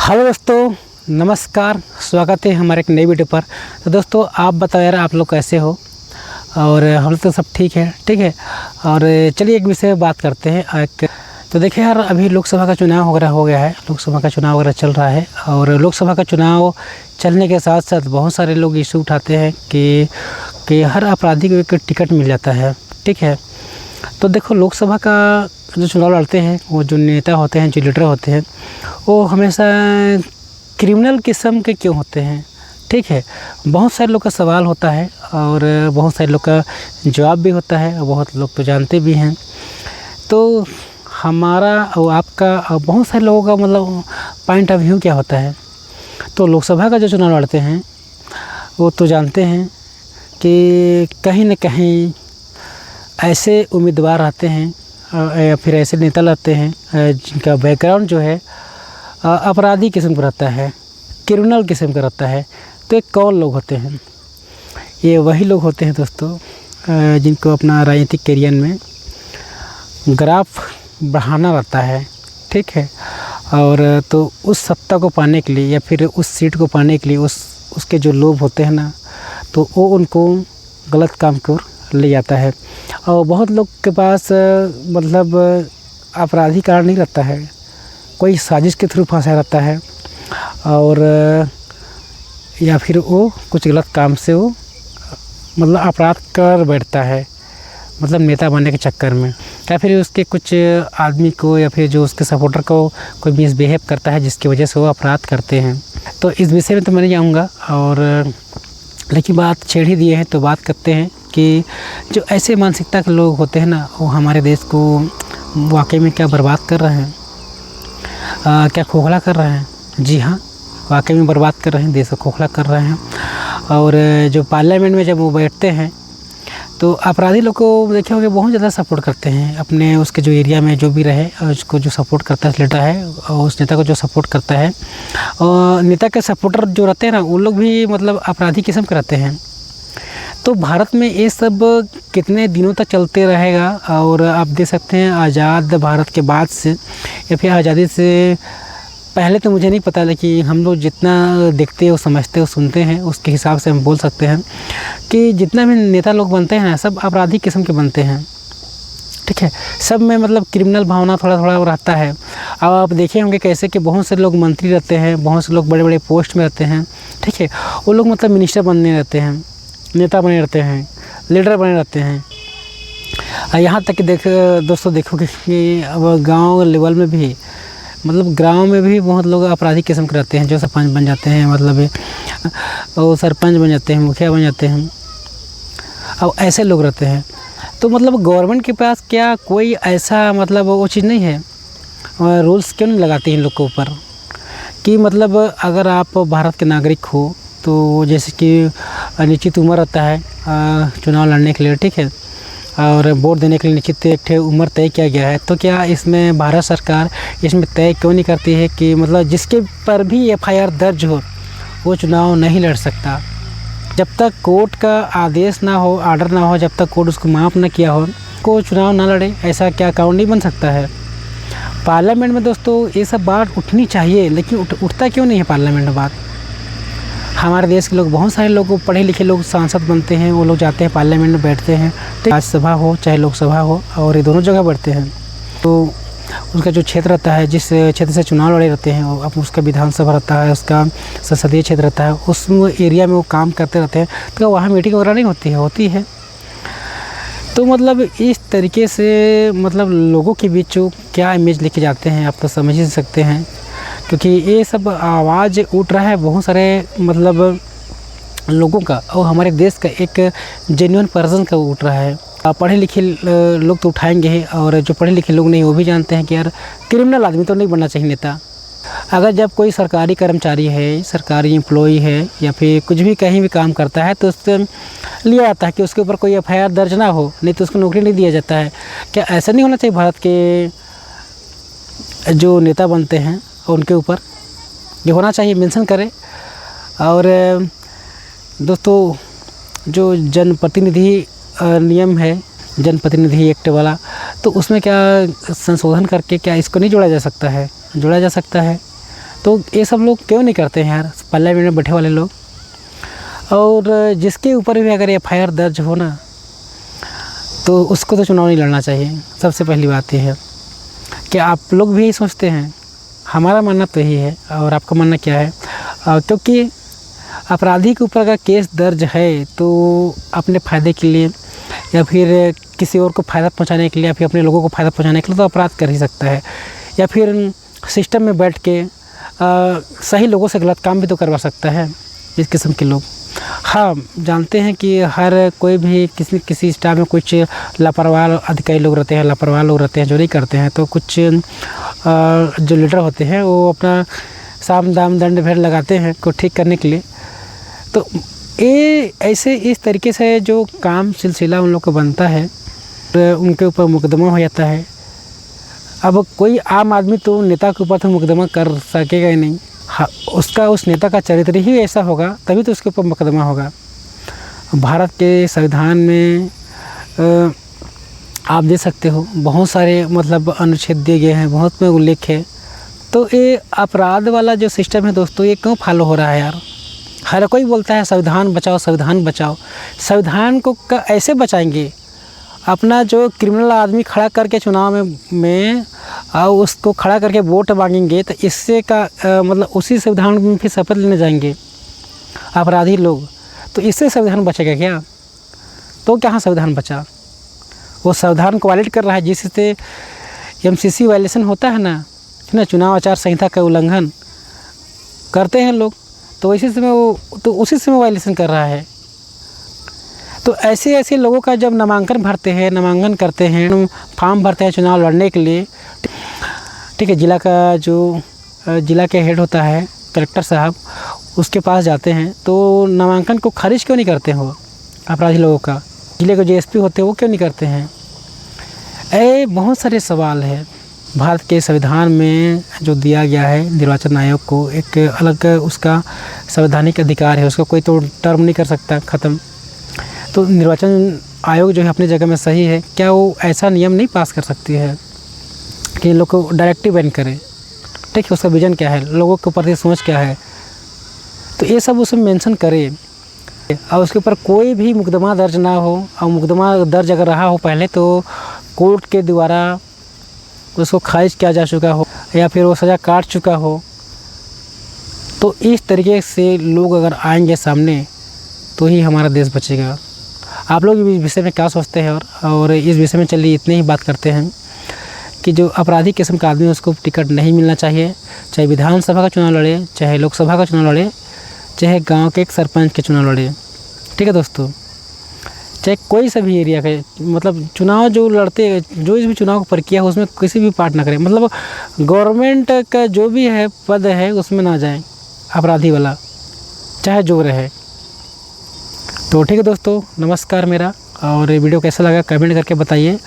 Hello दोस्तों, नमस्कार। स्वागत है हमारे एक नई वीडियो पर। तो दोस्तों, आप बताओ यार, आप लोग कैसे हो? और हम तो सब ठीक है। और चलिए एक विषय पर बात करते हैं। तो देखिए यार, अभी लोकसभा का चुनाव वगैरह हो गया है। लोकसभा का चुनाव वगैरह चल रहा है और लोकसभा का चुनाव चलने के साथ साथ बहुत सारे लोग इशू उठाते हैं कि हर अपराधी को एक टिकट मिल जाता है। ठीक है, तो देखो, लोकसभा का जो चुनाव लड़ते हैं, वो जो नेता होते हैं, जो लीडर होते हैं, वो हमेशा क्रिमिनल किस्म के क्यों होते हैं? ठीक है, बहुत सारे लोग का सवाल होता है और बहुत सारे लोग का जवाब भी होता है और बहुत लोग तो जानते भी हैं। तो हमारा और आपका और बहुत सारे लोगों का मतलब पॉइंट ऑफ व्यू क्या होता है? तो लोकसभा का जो चुनाव लड़ते हैं, वो तो जानते हैं कि कहीं न कहीं ऐसे उम्मीदवार रहते हैं या फिर ऐसे नेता रहते हैं जिनका बैकग्राउंड जो है अपराधी किस्म का रहता है, क्रिमिनल किस्म का रहता है। तो ये कौन लोग होते हैं? ये वही लोग होते हैं दोस्तों, जिनको अपना राजनीतिक करियर में ग्राफ बढ़ाना रहता है। ठीक है, और तो उस सत्ता को पाने के लिए या फिर उस सीट को पाने के लिए उसके जो लोग होते हैं ना, तो वो उनको गलत काम की ओर ले जाता है। और बहुत लोग के पास मतलब आपराधिक कारण नहीं रहता है, कोई साजिश के थ्रू फंसा रहता है और या फिर वो कुछ गलत काम से वो मतलब अपराध कर बैठता है, मतलब नेता बनने के चक्कर में, या फिर उसके कुछ आदमी को या फिर जो उसके सपोर्टर को कोई मिसबिहेव करता है, जिसकी वजह से वो अपराध करते हैं। तो इस विषय में तो मैं नहीं जाऊँगा, और लेकिन बात छेड़ ही दिए हैं तो बात करते हैं कि जो ऐसे मानसिकता के लोग होते हैं ना, वो हमारे देश को वाकई में क्या बर्बाद कर रहे हैं, क्या खोखला कर रहे हैं। जी हाँ, वाकई में बर्बाद कर रहे हैं, देश को खोखला कर रहे हैं। और जो पार्लियामेंट में जब वो बैठते हैं तो अपराधी लोग को देखे होंगे बहुत ज़्यादा सपोर्ट करते हैं अपने उसके जो एरिया में जो भी रहे, उसको जो सपोर्ट करता है नेता है, और उस नेता को जो सपोर्ट करता है, और नेता के सपोर्टर जो रहते हैं ना, उन लोग भी मतलब अपराधी किस्म के रहते हैं। तो भारत में ये सब कितने दिनों तक चलते रहेगा? और आप देख सकते हैं, आज़ाद भारत के बाद से या फिर आज़ादी से पहले तो मुझे नहीं पता, लेकिन हम लोग जितना देखते हो, समझते हो, सुनते हैं, उसके हिसाब से हम बोल सकते हैं कि जितना भी नेता लोग बनते हैं ना, सब अपराधी किस्म के बनते हैं। ठीक है, सब में मतलब क्रिमिनल भावना थोड़ा थोड़ा रहता है। अब आप देखे होंगे कैसे कि बहुत से लोग मंत्री रहते हैं, बहुत से लोग बड़े बड़े पोस्ट में रहते हैं। ठीक है, वो लोग मतलब मिनिस्टर बनने रहते हैं, नेता बने रहते हैं, लीडर बने रहते हैं। यहाँ तक कि दोस्तों देखोगे कि अब गांव लेवल में भी, मतलब गांव में भी बहुत लोग अपराधी किस्म के रहते हैं, जो सरपंच बन जाते हैं, मतलब वो सरपंच बन जाते हैं, मुखिया बन जाते हैं। अब ऐसे लोग रहते हैं। तो मतलब गवर्नमेंट के पास क्या कोई ऐसा मतलब वो चीज़ नहीं है, रूल्स क्यों नहीं लगाती इन लोग के ऊपर कि मतलब अगर आप भारत के नागरिक हो तो जैसे कि निश्चित उम्र रहता है चुनाव लड़ने के लिए। ठीक है, और वोट देने के लिए निश्चित एक उम्र तय किया गया है। तो क्या इसमें भारत सरकार इसमें तय क्यों नहीं करती है कि मतलब जिसके पर भी FIR दर्ज हो वो चुनाव नहीं लड़ सकता? जब तक कोर्ट का आदेश ना हो, आर्डर ना हो, जब तक कोर्ट उसको माफ़ ना किया हो, को चुनाव ना लड़े, ऐसा क्या कानून नहीं बन सकता है? पार्लियामेंट में दोस्तों ये सब बात उठनी चाहिए, लेकिन उठता क्यों नहीं है पार्लियामेंट में बात? हमारे देश के लोग, बहुत सारे लोग पढ़े लिखे लोग सांसद बनते हैं, वो लोग जाते हैं पार्लियामेंट में बैठते हैं, राज्यसभा हो चाहे लोकसभा हो, और ये दोनों जगह बैठते हैं। तो उसका जो क्षेत्र रहता है, जिस क्षेत्र से चुनाव लड़े रहते हैं, अब उसका विधानसभा रहता है, उसका संसदीय क्षेत्र रहता है, उस एरिया में वो काम करते रहते हैं। तो वहाँ मीटिंग वगैरह नहीं होती है। तो मतलब इस तरीके से मतलब लोगों के बीच क्या इमेज लेके जाते हैं, आप तो समझ ही सकते हैं। क्योंकि ये सब आवाज़ उठ रहा है बहुत सारे मतलब लोगों का, और हमारे देश का एक जेन्युइन पर्सन का उठ रहा है। पढ़े लिखे लोग तो उठाएंगे ही, और जो पढ़े लिखे लोग नहीं, वो भी जानते हैं कि यार क्रिमिनल आदमी तो नहीं बनना चाहिए नेता। अगर जब कोई सरकारी कर्मचारी है, सरकारी एम्प्लॉई है, या फिर कुछ भी कहीं भी काम करता है, तो उससे लिया जाता है कि उसके ऊपर कोई FIR दर्ज ना हो, नहीं तो उसको नौकरी नहीं दिया जाता है। क्या ऐसा नहीं होना चाहिए? भारत के जो नेता बनते हैं उनके ऊपर ये होना चाहिए, मेंशन करें। और दोस्तों, जो जनप्रतिनिधि नियम है, जनप्रतिनिधि एक्ट वाला, तो उसमें क्या संशोधन करके क्या इसको नहीं जोड़ा जा सकता है? जोड़ा जा सकता है। तो ये सब लोग क्यों नहीं करते हैं यार, पार्लियामेंट में बैठे वाले लोग। और जिसके ऊपर भी अगर FIR दर्ज हो ना, तो उसको तो चुनाव नहीं लड़ना चाहिए। सबसे पहली बात यह है कि आप लोग भी यही सोचते हैं, हमारा मानना तो यही है। और आपका मानना क्या है? क्योंकि अपराधी के ऊपर अगर केस दर्ज है तो अपने फ़ायदे के लिए या फिर किसी और को फ़ायदा पहुंचाने के लिए या फिर अपने लोगों को फ़ायदा पहुंचाने के लिए तो अपराध कर ही सकता है, या फिर सिस्टम में बैठ के सही लोगों से गलत काम भी तो करवा सकता है इस किस्म के लोग। हाँ, जानते हैं कि हर कोई भी किसी स्टाफ में कुछ लापरवाह अधिकारी लोग रहते हैं, लापरवाह लोग रहते हैं जो नहीं करते हैं। तो कुछ जो लीडर होते हैं वो अपना साम दाम दंड भेद लगाते हैं को ठीक करने के लिए। तो ये ऐसे इस तरीके से जो काम सिलसिला उन लोग को बनता है, तो उनके ऊपर मुकदमा हो जाता है। अब कोई आम आदमी तो नेता के ऊपर तो मुकदमा कर सकेगा ही नहीं। हाँ, उसका उस नेता का चरित्र ही ऐसा होगा तभी तो उसके ऊपर मुकदमा होगा। भारत के संविधान में आप देख सकते हो बहुत सारे मतलब अनुच्छेद दिए गए हैं, बहुत में उल्लेख है। तो ये अपराध वाला जो सिस्टम है दोस्तों, ये क्यों फॉलो हो रहा है यार? हर कोई बोलता है संविधान बचाओ, संविधान बचाओ। संविधान को ऐसे बचाएंगे, अपना जो क्रिमिनल आदमी खड़ा करके चुनाव में और उसको खड़ा करके वोट मांगेंगे, तो इससे का मतलब उसी संविधान में फिर शपथ लेने जाएंगे अपराधी लोग। तो इससे संविधान बचेगा क्या? तो कहाँ संविधान बचा? वो संविधान को वायलेट कर रहा है, जिससे MCC वायलेशन होता है ना, चुनाव आचार संहिता का उल्लंघन करते हैं लोग। तो इसी समय उसी समय वायलेशन कर रहा है। तो ऐसे लोगों का जब नामांकन करते हैं, फॉर्म भरते हैं चुनाव लड़ने के लिए, ठीक है, जिला के हेड होता है कलेक्टर साहब, उसके पास जाते हैं, तो नामांकन को खारिज क्यों नहीं करते हो अपराधी लोगों का? जिले के जो SP होते हैं वो क्यों नहीं करते हैं? बहुत सारे सवाल है। भारत के संविधान में जो दिया गया है निर्वाचन आयोग को, एक अलग उसका संवैधानिक अधिकार है, उसका कोई तो टर्म नहीं कर सकता ख़त्म। तो निर्वाचन आयोग जो है अपनी जगह में सही है, क्या वो ऐसा नियम नहीं पास कर सकती है कि लोग को डायरेक्टली बैन करे? ठीक है, उसका विजन क्या है, लोगों के प्रति सोच क्या है, तो ये सब उसमें मेंशन करे। और उसके ऊपर कोई भी मुकदमा दर्ज ना हो, और मुकदमा दर्ज अगर रहा हो पहले तो कोर्ट के द्वारा उसको खारिज किया जा चुका हो या फिर वो सज़ा काट चुका हो। तो इस तरीके से लोग अगर आएंगे सामने तो ही हमारा देश बचेगा। आप लोग इस विषय में क्या सोचते हैं? और इस विषय में चलिए इतने ही बात करते हैं कि जो अपराधी किस्म का आदमी उसको टिकट नहीं मिलना चाहिए, चाहे विधानसभा का चुनाव लड़े, चाहे लोकसभा का चुनाव लड़े, चाहे गांव के एक सरपंच के चुनाव लड़े। ठीक है दोस्तों, चाहे कोई सा भी एरिया का मतलब चुनाव जो लड़ते, जो इस भी चुनाव की प्रक्रिया है उसमें किसी भी पार्ट ना करें, मतलब गवर्नमेंट का जो भी है पद है उसमें ना जाए अपराधी वाला, चाहे जो रहे। तो ठीक है दोस्तों, नमस्कार मेरा। और वीडियो कैसा लगा कमेंट करके बताइए।